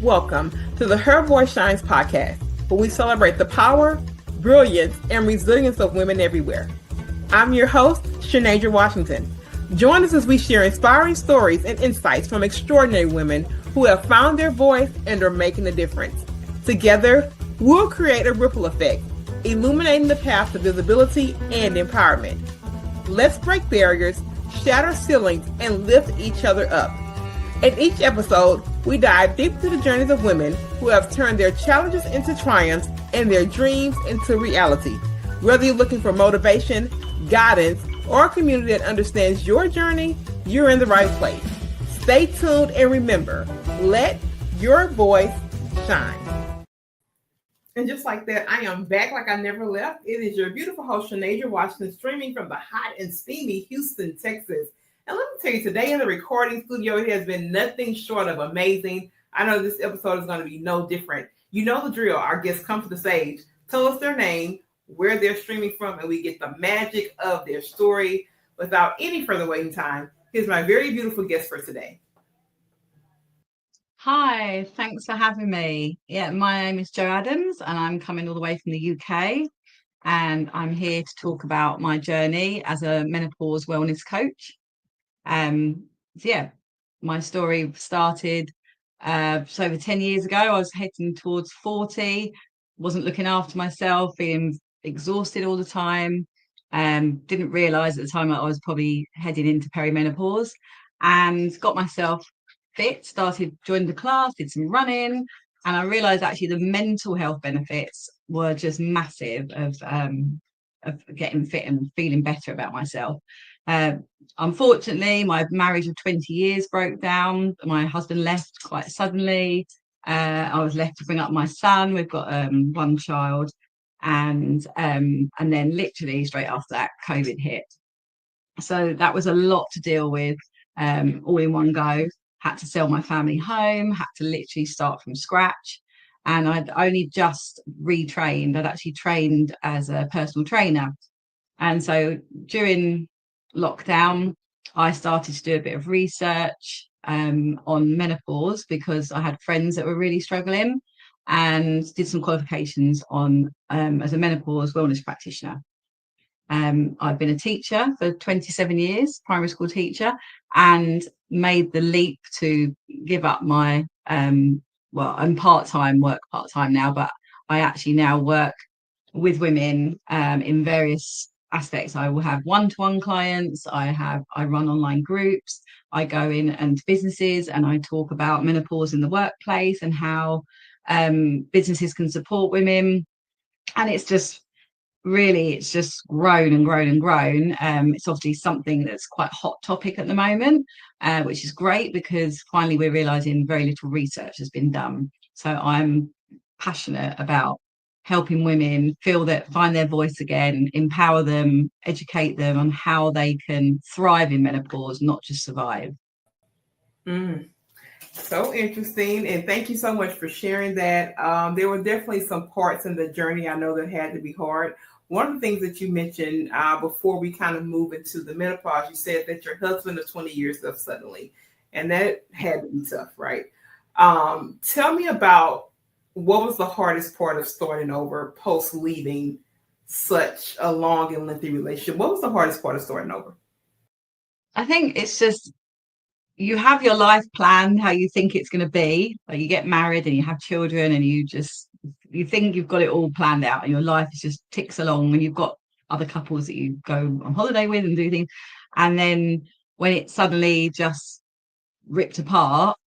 Welcome to the Her Voice Shines podcast, where we celebrate the power, brilliance, and resilience of women everywhere. I'm your host, Shanasia Washington. Join us as we share inspiring stories and insights from extraordinary women who have found their voice and are making a difference. Together, we'll create a ripple effect, illuminating the path to visibility and empowerment. Let's break barriers, shatter ceilings, and lift each other up. In each episode, we dive deep into the journeys of women who have turned their challenges into triumphs and their dreams into reality. Whether you're looking for motivation, guidance, or a community that understands your journey, you're in the right place. Stay tuned and remember, let your voice shine. And just like that, I am back like I never left. It is your beautiful host, Shanasia Washington, streaming from the hot and steamy Houston, Texas. And let me tell you, today in the recording studio, it has been nothing short of amazing. I know this episode is going to be no different. You know the drill. Our guests come to the stage, tell us their name, where they're streaming from, and we get the magic of their story. Without any further waiting time, here's my very beautiful guest for today. Hi, thanks for having me. Yeah, my name is Jo Adams, and I'm coming all the way from the UK. And I'm here to talk about my journey as a menopause wellness coach. So yeah, my story started just over 10 years ago. I was heading towards 40, wasn't looking after myself, feeling exhausted all the time. Didn't realize at the time I was probably heading into perimenopause, and got myself fit, started joining the class, did some running, and I realized actually the mental health benefits were just massive of getting fit and feeling better about myself. Unfortunately, my marriage of 20 years broke down. My husband left quite suddenly. I was left to bring up my son. We've got one child, and then literally straight after that, COVID hit. So that was a lot to deal with, all in one go. Had to sell my family home. Had to literally start from scratch. And I'd only just retrained. I'd actually trained as a personal trainer. And so during lockdown, I started to do a bit of research on menopause, because I had friends that were really struggling, and did some qualifications on as a menopause wellness practitioner. I've been a teacher for 27 years, primary school teacher, and made the leap to give up my I'm part-time, work part-time now, but I actually now work with women in various aspects. I will have one-to-one clients, I run online groups, I go in and businesses and I talk about menopause in the workplace and how businesses can support women. And it's just grown and grown and grown. It's obviously something that's quite a hot topic at the moment, which is great, because finally we're realizing very little research has been done. So I'm passionate about helping women find their voice again, empower them, educate them on how they can thrive in menopause, not just survive. So interesting, and thank you so much for sharing that. There were definitely some parts in the journey I know that had to be hard. One of the things that you mentioned before we kind of move into the menopause, you said that your husband of 20 years left suddenly, and that had to be tough, right? Tell me about what was the hardest part of starting over post leaving such a long and lengthy relationship? What was the hardest part of starting over? I think it's just, you have your life planned how you think it's going to be. Like, you get married and you have children, and you think you've got it all planned out, and your life just ticks along, and you've got other couples that you go on holiday with and do things. And then when it suddenly just ripped apart,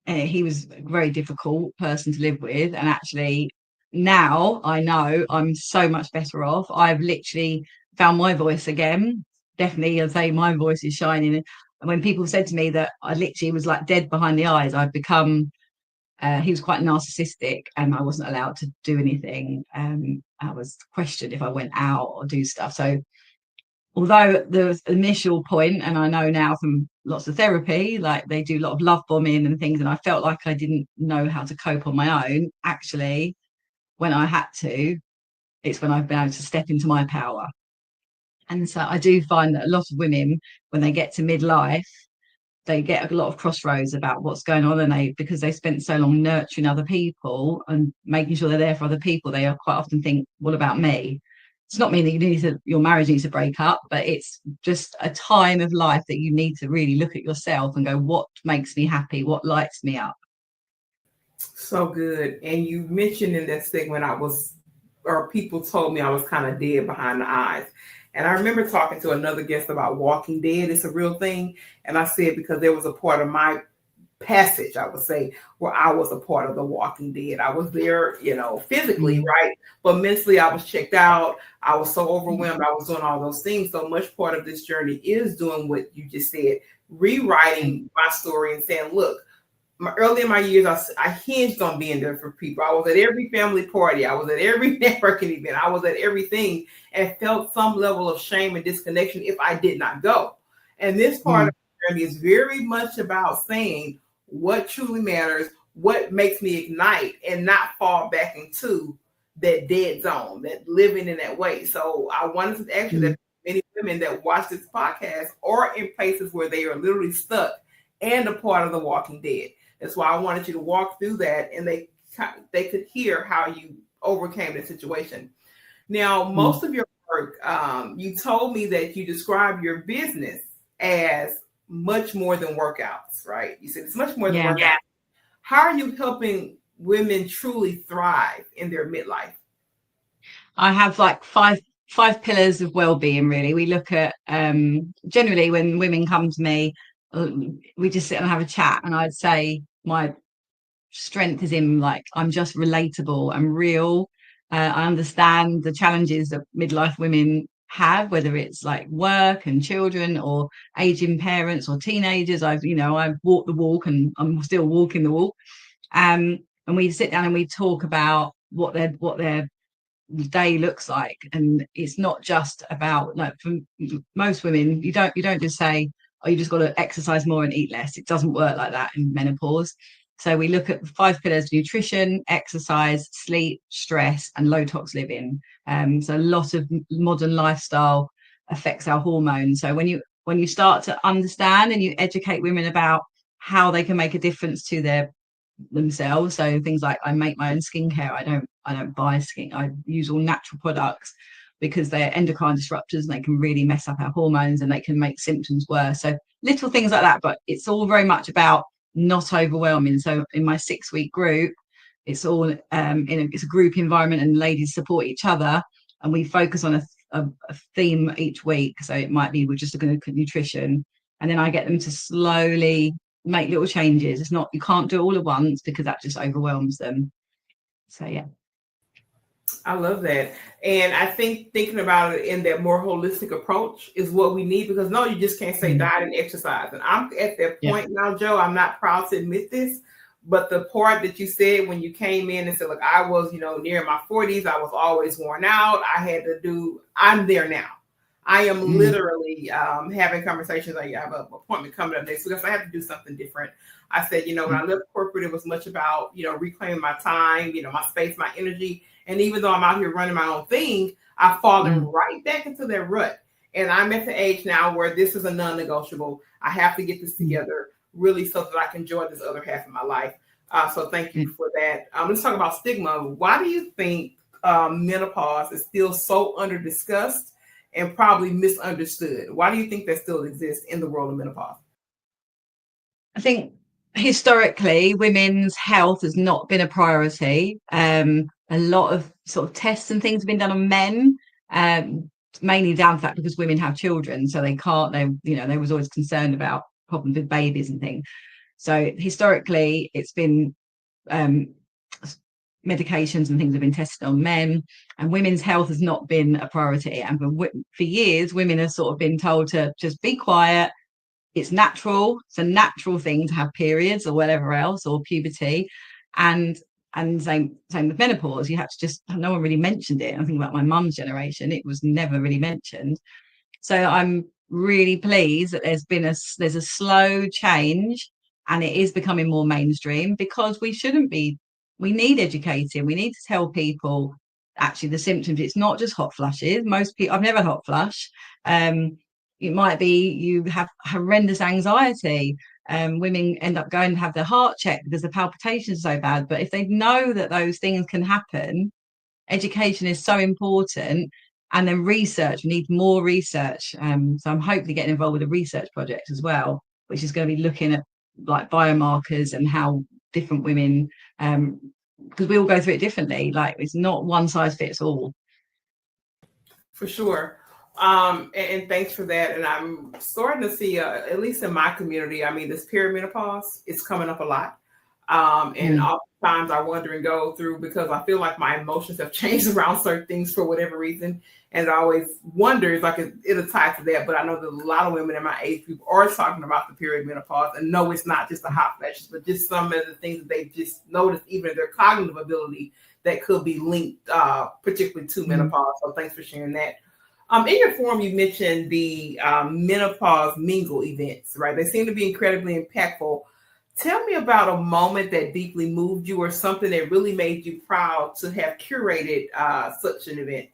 he was a very difficult person to live with. And actually now I know I'm so much better off. I've literally found my voice again. Definitely, I'd say my voice is shining. And when people said to me that I literally was like dead behind the eyes, I've become he was quite narcissistic, and I wasn't allowed to do anything. I was questioned if I went out or do stuff. So although the initial point, and I know now from lots of therapy, like they do a lot of love bombing and things, and I felt like I didn't know how to cope on my own. Actually, when I had to, it's when I've been able to step into my power. And so I do find that a lot of women, when they get to midlife, they get a lot of crossroads about what's going on, and because they spent so long nurturing other people and making sure they're there for other people, they quite often think, what about me? It's not mean that your marriage needs to break up, but it's just a time of life that you need to really look at yourself and go, what makes me happy, what lights me up. So good. And you mentioned in that segment, people told me I was kind of dead behind the eyes. And I remember talking to another guest about Walking Dead. It's a real thing. And I said, because there was a part of my passage, I would say, where I was a part of the Walking Dead. I was there, physically, right? But mentally, I was checked out. I was so overwhelmed. I was doing all those things. So much part of this journey is doing what you just said, rewriting my story and saying, look, early in my years, I hinged on being there for people. I was at every family party. I was at every networking event. I was at everything and felt some level of shame and disconnection if I did not go. And this part of the journey is very much about saying what truly matters, what makes me ignite, and not fall back into that dead zone, that living in that way. So I wanted to ask you that many women that watch this podcast are in places where they are literally stuck and a part of the Walking Dead. That's why I wanted you to walk through that, and they could hear how you overcame the situation. Now, most of your work, you told me that you describe your business as much more than workouts, right? You said it's much more than workouts. How are you helping women truly thrive in their midlife? I have like five pillars of well-being, really. We look at generally when women come to me, we just sit and have a chat, and I'd say my strength is in, like, I'm just relatable and real. I understand the challenges that midlife women have, whether it's like work and children or aging parents or teenagers. I've walked the walk, and I'm still walking the walk. And we sit down and we talk about what their day looks like, and it's not just about, like, for most women, you don't just say, oh, you just got to exercise more and eat less. It doesn't work like that in menopause. So we look at 5 pillars: nutrition, exercise, sleep, stress, and low-tox living. So a lot of modern lifestyle affects our hormones. So when you start to understand and you educate women about how they can make a difference to themselves, so things like, I make my own skincare. I don't buy skin. I use all natural products because they're endocrine disruptors, and they can really mess up our hormones, and they can make symptoms worse. So little things like that, but it's all very much about not overwhelming. So in my 6-week group, it's all it's a group environment, and ladies support each other, and we focus on a theme each week. So it might be, we're just going to look at nutrition, and then I get them to slowly make little changes. It's not, you can't do it all at once because that just overwhelms them. So yeah. I love that. And I think thinking about it in that more holistic approach is what we need, because no, you just can't say diet and exercise. And I'm at that point now, Joe. I'm not proud to admit this, but the part that you said when you came in and said, look, I was, near my 40s, I was always worn out. I'm there now. I am literally having conversations. I have an appointment coming up next week, so I have to do something different. I said, when I left corporate, it was much about, reclaiming my time, my space, my energy. And even though I'm out here running my own thing, I've fallen right back into that rut. And I'm at the age now where this is a non-negotiable. I have to get this together really so that I can enjoy this other half of my life. So thank you for that. Let's talk about stigma. Why do you think menopause is still so under-discussed and probably misunderstood? Why do you think that still exists in the world of menopause? I think historically, women's health has not been a priority. A lot of sort of tests and things have been done on men, mainly down to that because women have children, so they can't. They was always concerned about problems with babies and things. So historically, it's been medications and things have been tested on men, and women's health has not been a priority. And for years, women have sort of been told to just be quiet. It's natural. It's a natural thing to have periods or whatever else, or puberty, and same with menopause. You have to just, no one really mentioned it. I think about my mum's generation, it was never really mentioned. So I'm really pleased that there's a slow change, and it is becoming more mainstream, because we need educating. We need to tell people actually the symptoms. It's not just hot flushes. Most people, I've never had hot flush. It might be you have horrendous anxiety. women end up going to have their heart checked because the palpitations are so bad. But if they know that those things can happen, education is so important. And then research, we need more research. So I'm hopefully getting involved with a research project as well, which is going to be looking at like biomarkers and how different women, because we all go through it differently. Like it's not one size fits all. For sure. And thanks for that. And I'm starting to see, at least in my community, I mean, this perimenopause is coming up a lot. And oftentimes I wonder and go through because I feel like my emotions have changed around certain things for whatever reason. And I always wonder, like it'll tie to that. But I know that a lot of women in my age group are talking about the perimenopause. And no, it's not just the hot flashes, but just some of the things that they've just noticed, even their cognitive ability that could be linked particularly to menopause. So thanks for sharing that. In your forum, you mentioned the menopause mingle events, right? They seem to be incredibly impactful. Tell me about a moment that deeply moved you or something that really made you proud to have curated such an event.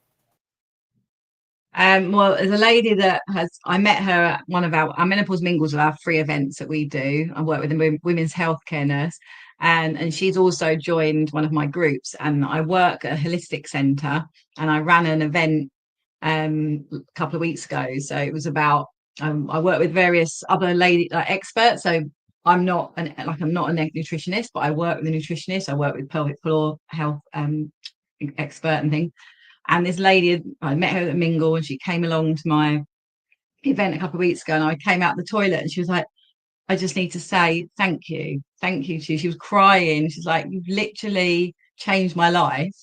Well, there's a lady that I met her at one of our menopause mingles, of our free events that we do. I work with a women's healthcare nurse, and she's also joined one of my groups. And I work at a holistic centre, and I ran an event a couple of weeks ago. So it was about I work with various other experts. So I'm not a nutritionist, but I work with a nutritionist. I work with pelvic floor health expert and things. And this lady, I met her at the mingle, and she came along to my event a couple of weeks ago, and I came out the toilet and she was like, I just need to say thank you to you. She was crying. She's like, you've literally changed my life.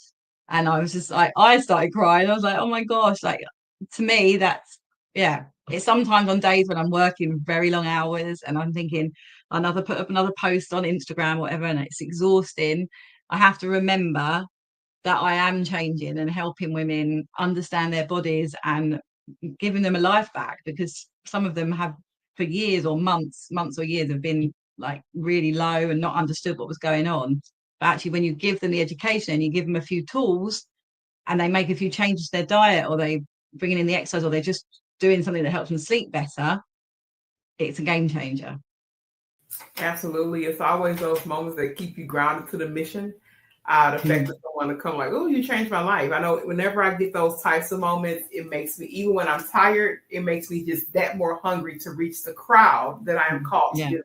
And I was just like, I started crying. I was like, oh my gosh, like to me, that's, yeah. It's sometimes on days when I'm working very long hours and I'm thinking put up another post on Instagram or whatever, and it's exhausting. I have to remember that I am changing and helping women understand their bodies and giving them a life back, because some of them have for years or months or years have been like really low and not understood what was going on. But actually, when you give them the education and you give them a few tools and they make a few changes to their diet, or they bring in the exercise, or they're just doing something that helps them sleep better, it's a game changer. Absolutely. It's always those moments that keep you grounded to the mission. The fact that someone to come like, oh, you changed my life. I know whenever I get those types of moments, it makes me, even when I'm tired, it makes me just that more hungry to reach the crowd that I am called to do.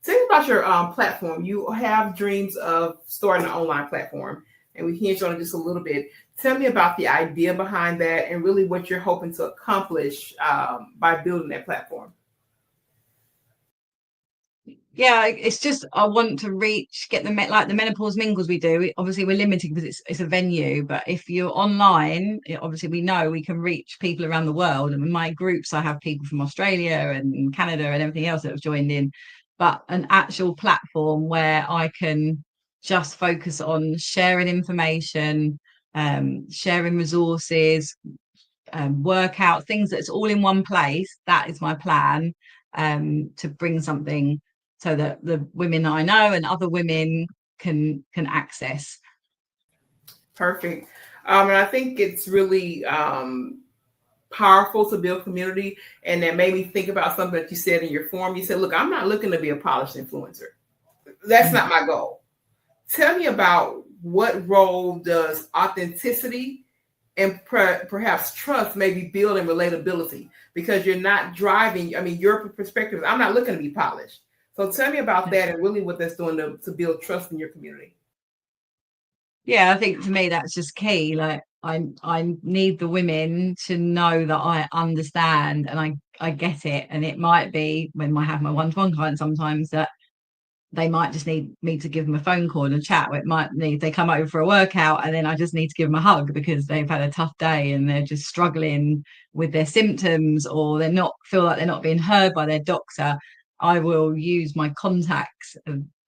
Tell me about your platform. You have dreams of starting an online platform, and we hinged on it just a little bit. Tell me about the idea behind that and really what you're hoping to accomplish by building that platform. Yeah, it's just I want to get the menopause mingles we do. Obviously, we're limited because it's a venue. But if you're online, obviously we know we can reach people around the world. And in my groups, I have people from Australia and Canada and everything else that have joined in. But an actual platform where I can just focus on sharing information, sharing resources, workout things that's all in one place. That is my plan, to bring something so that the women I know and other women can access. Perfect. And I think it's really powerful to build community. And that made me think about something that you said in your forum. You said, look, I'm not looking to be a polished influencer. That's not my goal. Tell me about what role does authenticity and perhaps trust maybe build in relatability, because you're not driving. I mean, your perspective, I'm not looking to be polished. So tell me about that and really what that's doing to build trust in your community. Yeah, I think for me that's just key. Like I need the women to know that I understand and I get it. And it might be when I have my one-to-one clients sometimes that they might just need me to give them a phone call and chat. Or it might need they come over for a workout and then I just need to give them a hug because they've had a tough day and they're just struggling with their symptoms, or feel like they're not being heard by their doctor. I will use my contacts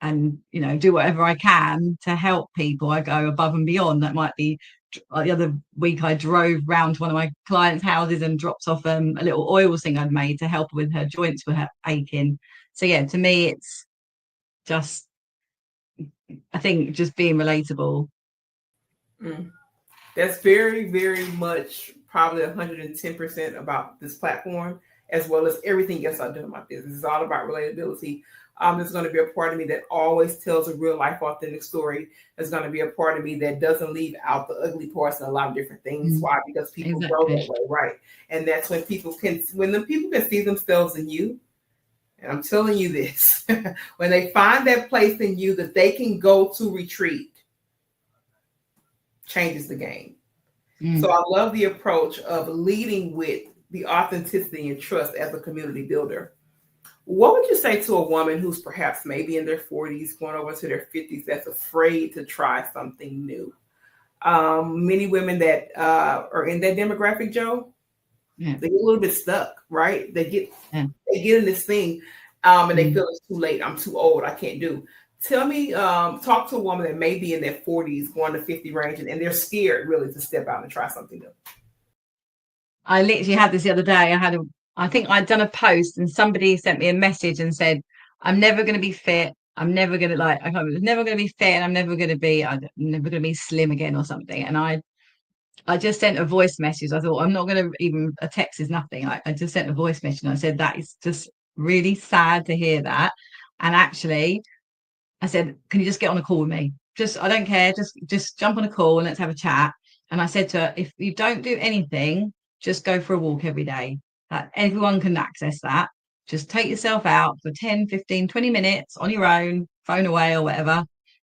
and do whatever I can to help people. I go above and beyond. That might be like the other week I drove round to one of my clients' houses and dropped off a little oil thing I'd made to help her with her joints were aching. So yeah, to me it's just, I think, just being relatable. That's very, very much probably 110% about this platform, as well as everything else I do in my business. It's all about relatability. There's going to be a part of me that always tells a real life authentic story. There's going to be a part of me that doesn't leave out the ugly parts and a lot of different things. Why? Because people grow that way, right? And that's when the people can see themselves in you. And I'm telling you this, when they find that place in you that they can go to retreat, changes the game. So I love the approach of leading with the authenticity and trust as a community builder. What would you say to a woman who's perhaps maybe in their 40s, going over to their 50s, that's afraid to try something new? Many women that are in that demographic, Joe, they get a little bit stuck, right? They get in this thing and they feel it's too late. I'm too old. I can't do. Tell me, talk to a woman that may be in their 40s, going to 50 range, and they're scared really to step out and try something new. I literally had this the other day. I think I'd done a post and somebody sent me a message and said, I'm never going to be fit. I'm never going to never going to be fit. And I'm never going to be slim again or something. And I just sent a voice message. I thought, I'm not going to even, a text is nothing. I just sent a voice message and I said, that is just really sad to hear that. And actually, I said, can you just get on a call with me? I don't care. Just jump on a call and let's have a chat. And I said to her, if you don't do anything, just go for a walk every day. Everyone can access that. Just take yourself out for 10, 15, 20 minutes on your own, phone away or whatever,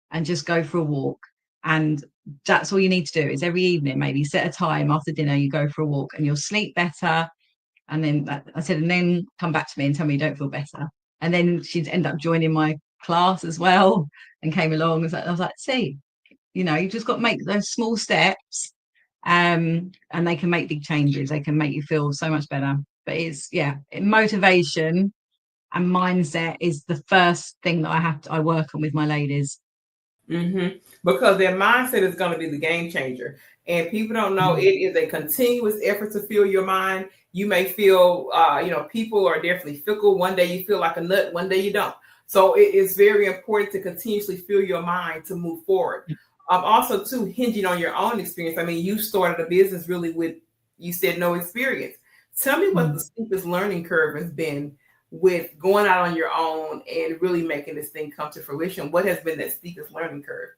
and just go for a walk. And that's all you need to do is every evening, maybe set a time after dinner, you go for a walk and you'll sleep better. And then I said, and then come back to me and tell me you don't feel better. And then she'd end up joining my class as well and came along. I was like, see, you just got to make those small steps and they can make big changes. They can make you feel so much better. But motivation and mindset is the first thing that I work on with my ladies. Because their mindset is going to be the game changer. And people don't know it is a continuous effort to fill your mind. You may feel, people are definitely fickle. One day you feel like a nut, one day you don't. So it is very important to continuously fill your mind to move forward. Also, too, hinging on your own experience. I mean, you started a business really with, you said, no experience. Tell me what the steepest learning curve has been with going out on your own and really making this thing come to fruition. What has been that steepest learning curve?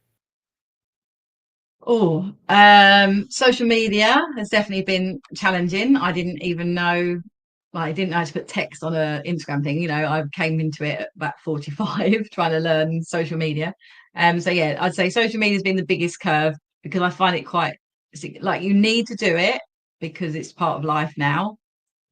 Social media has definitely been challenging. I didn't even know, I didn't know how to put text on an Instagram thing. I came into it at about 45 trying to learn social media. I'd say social media has been the biggest curve because I find it quite, like, you need to do it because it's part of life now,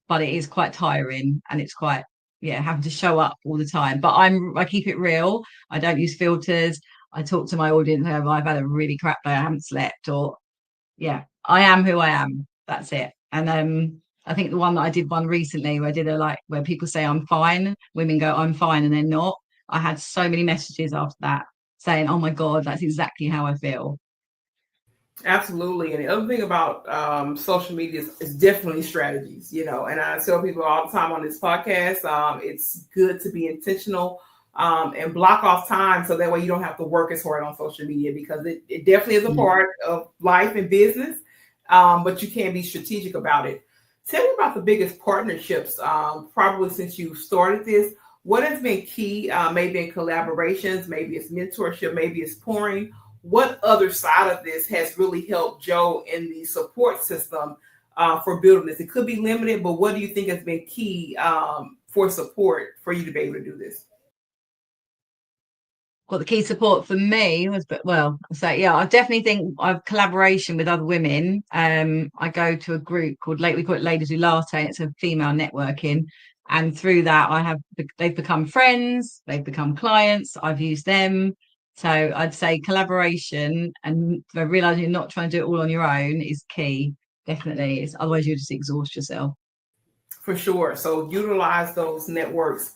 but it is quite tiring and it's quite, having to show up all the time. But I keep it real. I don't use filters. I talk to my audience. I've had a really crap day. I haven't slept, I am who I am. That's it. And I think the one that I did one recently where I did where people say I'm fine, women go, I'm fine, and they're not. I had so many messages after that saying, oh my God, that's exactly how I feel. Absolutely. And the other thing about social media is definitely strategies, and I tell people all the time on this podcast, it's good to be intentional and block off time so that way you don't have to work as hard on social media because it definitely is a part of life and business, but you can be strategic about it. Tell me about the biggest partnerships, probably since you started this. What has been key, maybe in collaborations, maybe it's mentorship, maybe it's pouring. What other side of this has really helped Joe in the support system for building this? It could be limited, but what do you think has been key for support for you to be able to do this? Well, the key support for me was, I definitely think I've collaboration with other women. I go to a group called we call it Ladies Who Latte. It's a female networking. And through that, they've become friends, they've become clients, I've used them. So I'd say collaboration and realizing you're not trying to do it all on your own is key. Definitely. Otherwise you just exhaust yourself. For sure. So utilize those networks.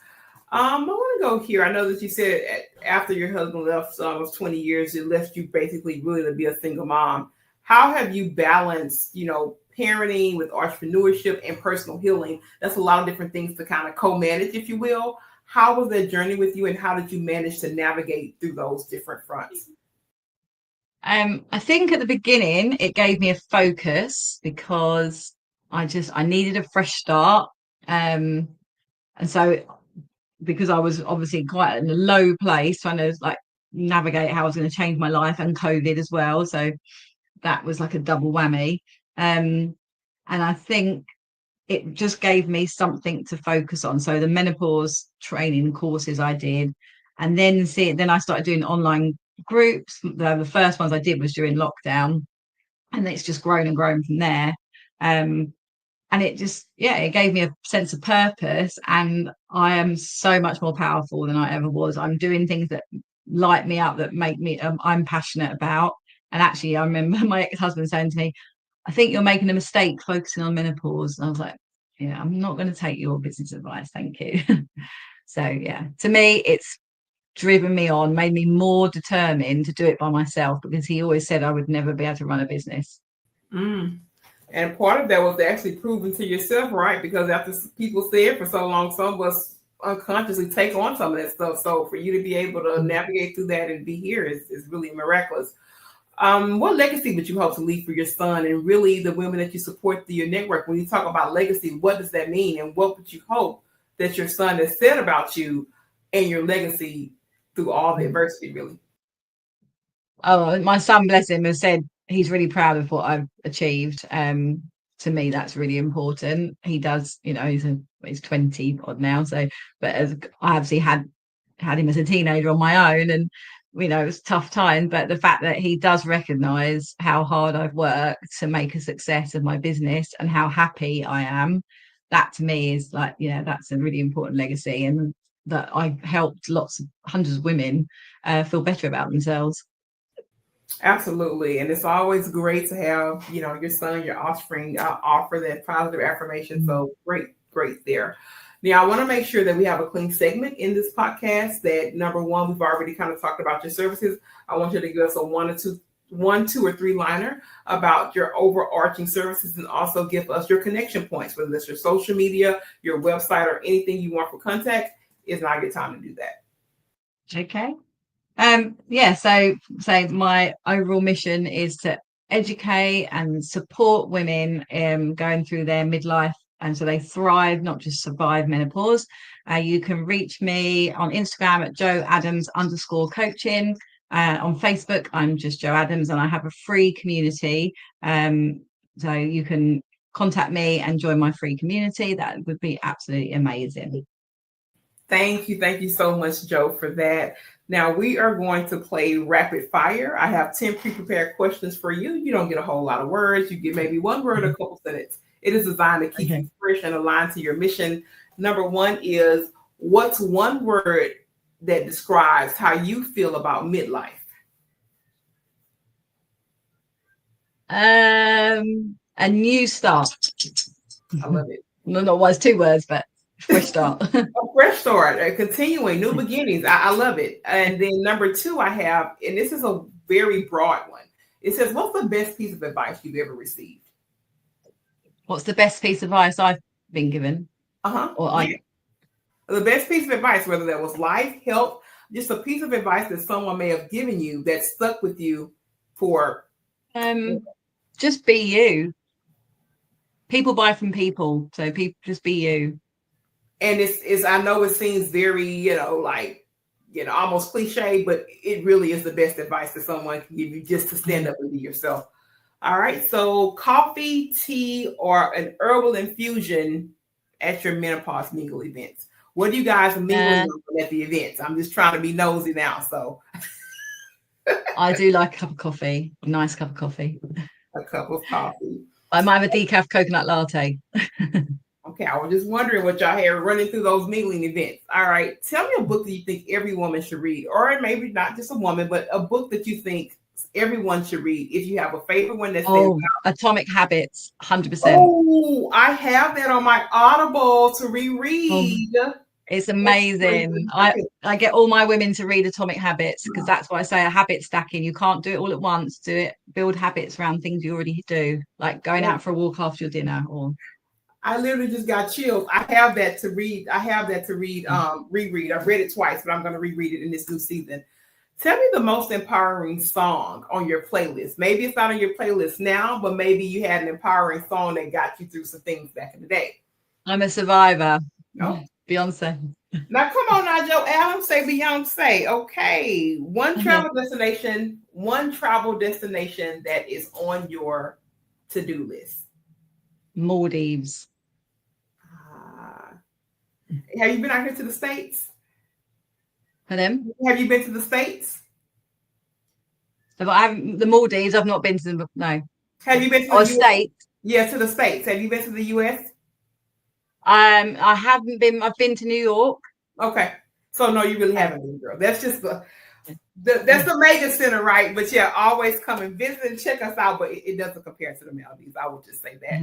I want to go here. I know that you said after your husband left, almost 20 years, it left you basically really to be a single mom. How have you balanced, parenting with entrepreneurship and personal healing? That's a lot of different things to kind of co-manage, if you will. How was that journey with you and how did you manage to navigate through those different fronts? I think at the beginning, it gave me a focus because I needed a fresh start. And so because I was obviously quite in a low place, trying to like navigate how I was going to change my life, and COVID as well. So that was like a double whammy. And I think it just gave me something to focus on. So the menopause training courses I did, and then I started doing online groups. The first ones I did was during lockdown, and it's just grown and grown from there. And it just, it gave me a sense of purpose, and I am so much more powerful than I ever was. I'm doing things that light me up, that make me I'm passionate about. And actually, I remember my ex-husband saying to me, I think you're making a mistake focusing on menopause. And I was like, yeah, I'm not going to take your business advice, thank you. So to me, it's driven me on, made me more determined to do it by myself, because he always said I would never be able to run a business. And part of that was actually proving to yourself, right? Because after people say it for so long, some of us unconsciously take on some of that stuff. So for you to be able to navigate through that and be here is really miraculous. What legacy would you hope to leave for your son and really the women that you support through your network? When you talk about legacy, what does that mean? And what would you hope that your son has said about you and your legacy through all the adversity, really? Oh, my son, bless him, has said he's really proud of what I've achieved. To me, that's really important. He does, he's 20 odd now. So, but as I obviously had him as a teenager on my own, and it was a tough time. But the fact that he does recognise how hard I've worked to make a success of my business and how happy I am, that to me is like, that's a really important legacy, and that I helped hundreds of women feel better about themselves. Absolutely. And it's always great to have, your son, your offspring offer that positive affirmation. So great there. Now, I want to make sure that we have a clean segment in this podcast. That number one, we've already kind of talked about your services. I want you to give us a one, two, or three liner about your overarching services, and also give us your connection points, whether it's your social media, your website, or anything you want for contact. Is now your time to do that. Okay. So my overall mission is to educate and support women going through their midlife, and so they thrive, not just survive menopause. You can reach me on Instagram at joeadams_coaching. On Facebook, I'm just Joe Adams, and I have a free community. So you can contact me and join my free community. That would be absolutely amazing. Thank you so much, Joe, for that. Now we are going to play rapid fire. I have 10 pre-prepared questions for you. You don't get a whole lot of words. You get maybe one word, a couple sentences. It is designed to keep you fresh and aligned to your mission. Number one is, what's one word that describes how you feel about midlife? A new start. I love it. No, not was 2 words, but fresh start. A fresh start, a continuing, new beginnings. I love it. And then number two, I have, and this is a very broad one. It says, what's the best piece of advice you've ever received? What's the best piece of advice I've been given? The best piece of advice, whether that was life, health, just a piece of advice that someone may have given you that stuck with you for. Just be you. People buy from people, so people just be you. And it's I know it seems very, almost cliche, but it really is the best advice that someone can give you, just to stand up and be yourself. All right. So coffee, tea, or an herbal infusion at your menopause mingle events. What do you guys mingle at the events? I'm just trying to be nosy now. So I do like a cup of coffee, a nice cup of coffee. A cup of coffee. I might have a decaf coconut latte. Okay, I was just wondering what y'all had running through those mingling events. All right, tell me a book that you think every woman should read, or maybe not just a woman, but a book that you think everyone should read. If you have a favorite one that says Atomic Habits, 100%. Oh, I have that on my Audible to reread. It's amazing. I get all my women to read Atomic Habits, because that's why I say a habit stacking. You can't do it all at once. Build habits around things you already do, like going out for a walk after your dinner. Or I literally just got chills. I have that to read. Reread. I've read it twice, but I'm going to reread it in this new season. Tell me the most empowering song on your playlist. Maybe it's not on your playlist now, but maybe you had an empowering song that got you through some things back in the day. I'm a survivor. No. Beyonce. Now, come on now, Joe Adams, say Beyonce. Okay. One travel destination that is on your to-do list. Maldives. Have you been out here to the States? For them? Have you been to the States? The Maldives, I've not been to them, no. Have you been to the US? States? Yeah, to the States. Have you been to the US? I haven't been. I've been to New York. Okay. So no, you really haven't been, girl. That's just that's the major center, right? But yeah, always come and visit and check us out, but it doesn't compare to the Maldives. I will just say that.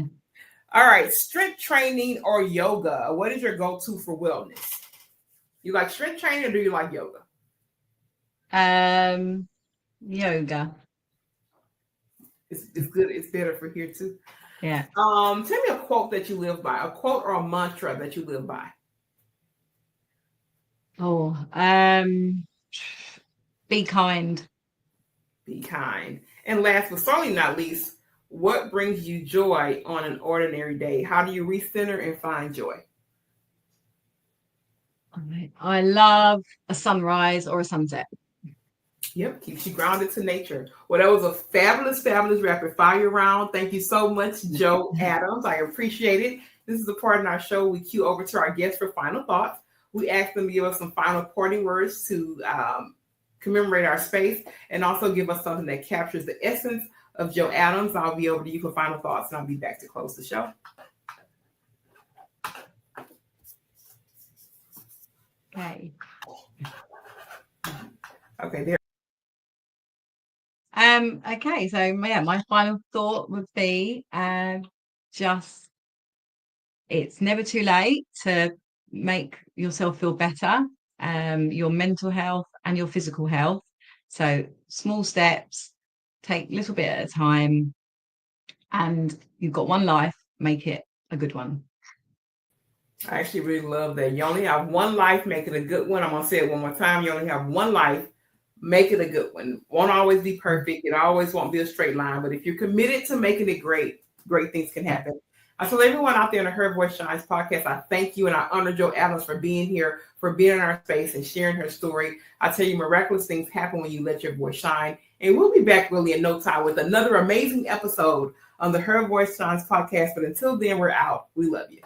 All right, strength training or yoga? What is your go-to for wellness? You like strength training or do you like yoga? Yoga. It's good. It's better for here too. Yeah. Tell me a quote that you live by, a quote or a mantra that you live by. Oh, be kind. Be kind. And last but certainly not least, what brings you joy on an ordinary day? How do you recenter and find joy? I love a sunrise or a sunset. Yep, keeps you grounded to nature. Well, that was a fabulous rapid fire round. Thank you so much, Joe Adams. I appreciate it. This is the part in our show we cue over to our guests for final thoughts. We ask them to give us some final parting words to commemorate our space and also give us something that captures the essence of Joe Adams. I'll be over to you for final thoughts and I'll be back to close the show. Okay, there. Okay, so yeah, my final thought would be just it's never too late to make yourself feel better, your mental health and your physical health. So small steps, take a little bit at a time, and you've got one life, make it a good one. I actually really love that. You only have one life, make it a good one. I'm going to say it one more time. You only have one life, make it a good one. Won't always be perfect. It always won't be a straight line. But if you're committed to making it great, great things can happen. I tell everyone out there in the Her Voice Shines podcast, I thank you and I honor Joe Adams for being here, for being in our space and sharing her story. I tell you, miraculous things happen when you let your voice shine. And we'll be back really in no time with another amazing episode on the Her Voice Shines podcast. But until then, we're out. We love you.